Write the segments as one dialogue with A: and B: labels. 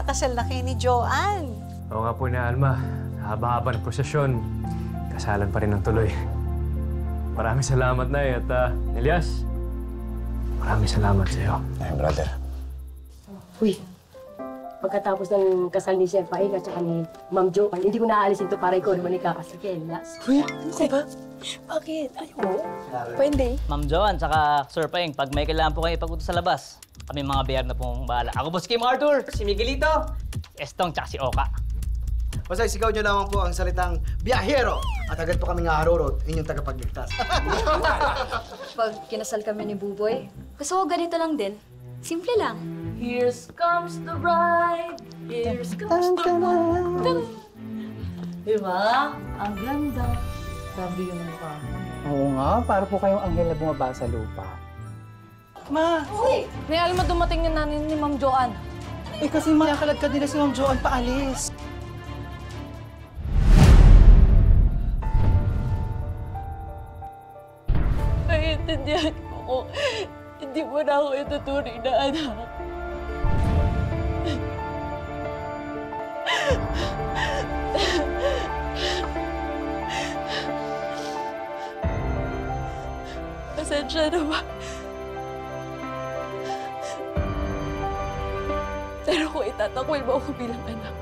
A: magpapakasal na kayo ni Joanne.
B: Oo nga po na, Alma. Haba-haba ng prosesyon. Kasalan pa rin ng tuloy. Maraming salamat, Nay. At Elias, maraming salamat sa iyo.
C: Ay, brother.
D: Uy, pagkatapos ng kasal ni Chef Paig at saka ni Ma'am Jo, hindi ko naaalisin to para ikaw naman ikakasal kay Elias.
E: Uy, ano ba? Bakit? Ayaw mo? Pwede.
F: Ma'am Joanne, saka Sir Paeng, pag may kailangan po kayo ipagutos sa labas, kami mga biyar na pong bahala. Ako po si Kim Arthur, si Miguelito, Estong, tsaka si Oka.
G: Basta sigaw nyo lamang po ang salitang biyahero at agad po kami harurot, inyong tagapagligtas.
H: Pag kinasal kami ni Buboy, gusto ko ganito lang din. Simple lang.
D: Here comes the bride, here comes the bride. Diba? Ang ganda. Grabe yung mukha mo.
I: Oo nga, para po kayong anghel na bumaba sa lupa.
E: Ma!
D: Uy! May alam mo dumating yung nanay ni Ma'am Joanne.
E: Eh kasi makakalagkad nila si Ma'am Joanne paalis.
D: Naiintindihan ko kung hindi mo na ako ituturing na anak. Pasensya na ba? Pero kung itatakwil mo ako bilang anak,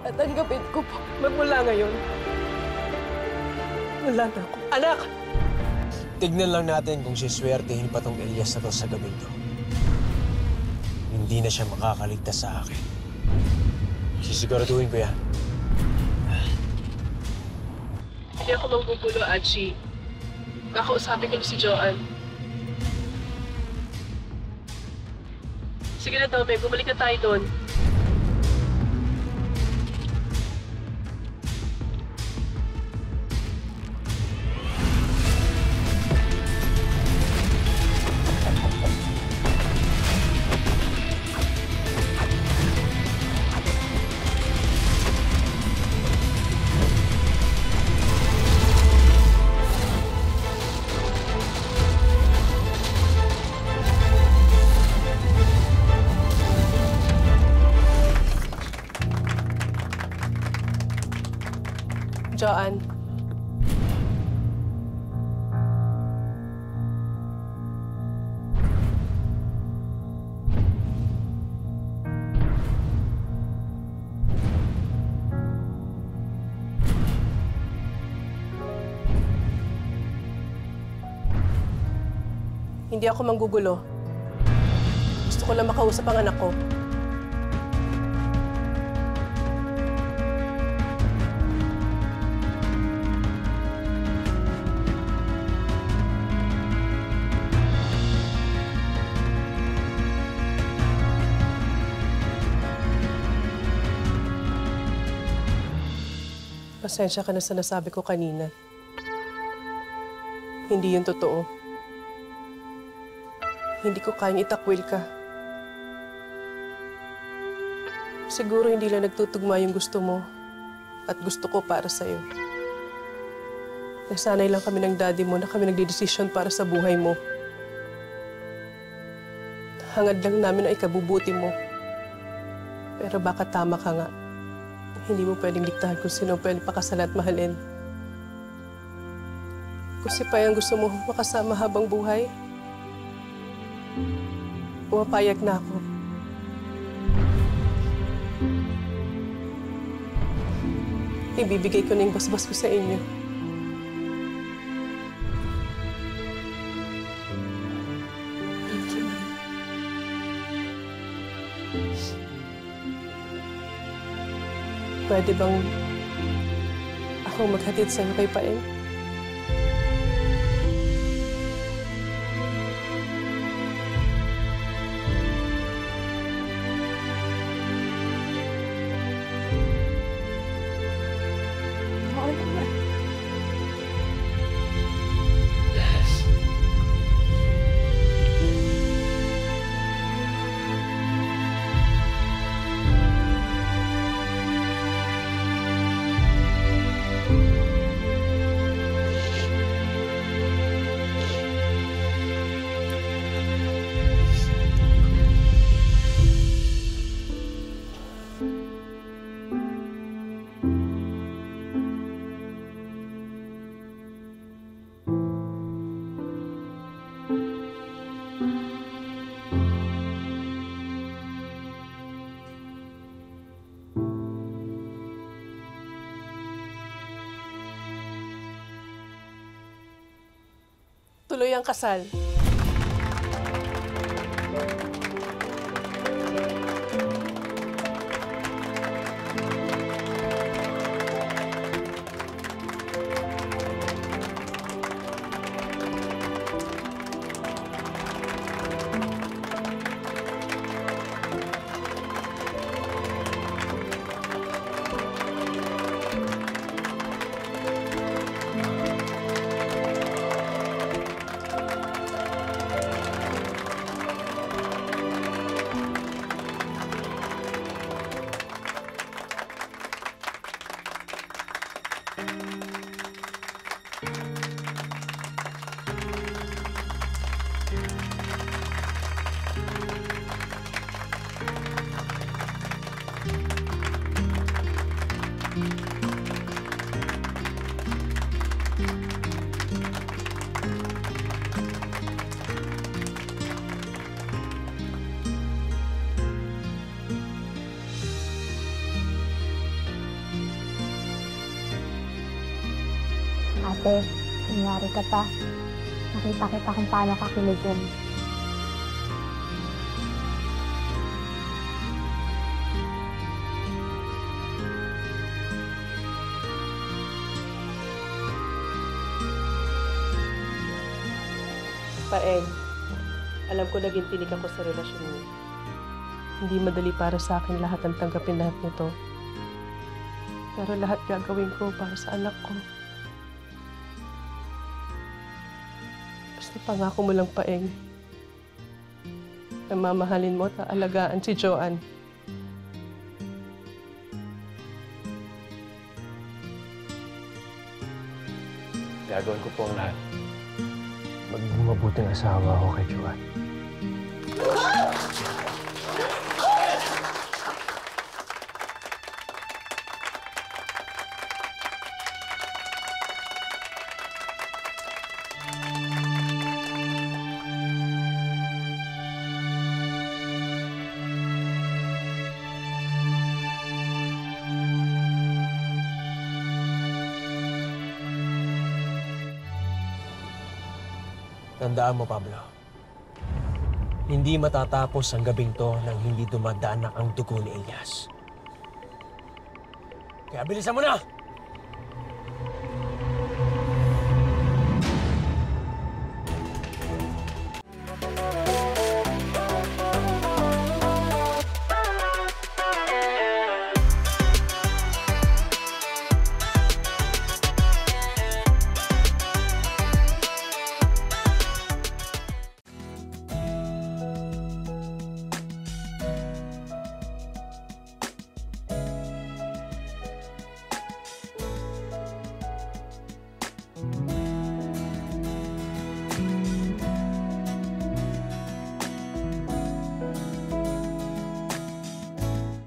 D: tatanggapin ko po.
E: Magmula ngayon, wala na ako. Anak!
C: Tignan lang natin kung siswertehin pa tong Elias na to sa gabing to. Hindi na siya makakaligtas sa akin. Sisiguraduhin ko yan.
J: Hindi ako magugulo, Aji. Kakausapin ko si Joanne. Sige na, Tommy. Bumalik na tayo doon.
E: Joanne. Hindi ako manggugulo. Gusto ko lang makausap ang anak ko. Pasensya ka na sa nasabi ko kanina. Hindi yun totoo. Hindi ko kayang itakwil ka. Siguro hindi lang nagtutugma yung gusto mo at gusto ko para sa'yo. Nasanay lang kami ng daddy mo na kami nagdedesisyon para sa buhay mo. Hangad lang namin ang ikabubuti mo. Pero baka tama ka nga. Hindi mo pwedeng diktahan kung sino pwede pakasalan at mahalin. Kung si Pai ang gusto mo makasama habang buhay, pumapayag na ako. Ibibigay ko na yung basbas ko sa inyo. Pwede bang ako maghatid sa'yo kay Paeng?
D: Oo naman.
E: tuloy ang kasal.
K: Ate, nangyari ka pa. Nakita kita kung paano ka kiligin.
E: Paeng, alam ko naging tinig ako sa relasyon mo. Hindi madali para sa akin lahat ang tanggapin lahat nito. Pero lahat gagawin ko para sa anak ko. Basta pangako mo lang, Paeng, na mamahalin mo at aalagaan si Joanne.
B: Gagawin ko po ang lahat. Maging mabuting asawa ako kay Joanne.
C: Tandaan mo, Pablo. Hindi matatapos ang gabing to nang hindi dumadaan ang dugo ni Elias. Kaya bilisan mo na!